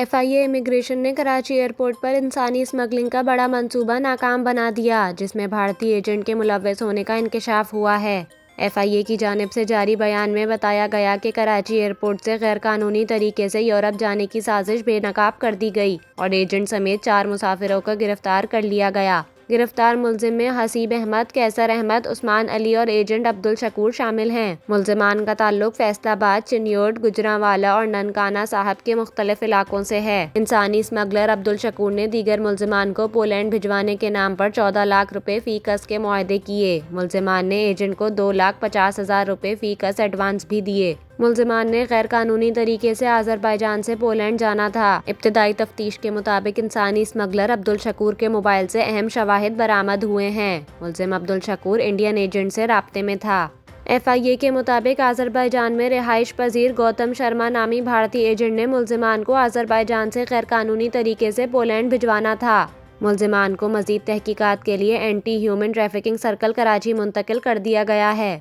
FIA immigration نے Karachi airport پر انسانی smuggling کا بڑا منصوبہ ناکام بنا دیا، جس میں بھارتی ایجنٹ کے ملوث ہونے کا انکشاف ہوا ہے۔ FIA کی جانب سے جاری بیان میں بتایا گیا کہ کراچی ایئرپورٹ سے غیر قانونی طریقے سے یورپ جانے کی سازش بے نقاب کر دی گئی اور ایجنٹ سمیت 4 مسافروں کو گرفتار کر لیا گیا۔ گرفتار ملزم میں حسیب احمد، کیسر احمد، عثمان علی اور ایجنٹ عبدالشکور شامل ہیں۔ ملزمان کا تعلق فیصل آباد، چنیوٹ، گوجرانوالا اور ننکانہ صاحب کے مختلف علاقوں سے ہے۔ انسانی اسمگلر عبدالشکور نے دیگر ملزمان کو پولینڈ بھجوانے کے نام پر 14 لاکھ روپے فی کس کے معاہدے کیے۔ ملزمان نے ایجنٹ کو 2,50,000 روپے فی کس ایڈوانس بھی دیے۔ ملزمان نے غیر قانونی طریقے سے آذربائیجان سے پولینڈ جانا تھا۔ ابتدائی تفتیش کے مطابق انسانی اسمگلر عبدالشکور کے موبائل سے اہم شواہد برآمد ہوئے ہیں۔ ملزم عبدالشکور انڈین ایجنٹ سے رابطے میں تھا۔ FIA کے مطابق آذربائیجان میں رہائش پذیر گوتم شرما نامی بھارتی ایجنٹ نے ملزمان کو آذربائیجان سے غیر قانونی طریقے سے پولینڈ بھجوانا تھا۔ ملزمان کو مزید تحقیقات کے لیے anti human trafficking circle Karachi منتقل کر دیا گیا ہے۔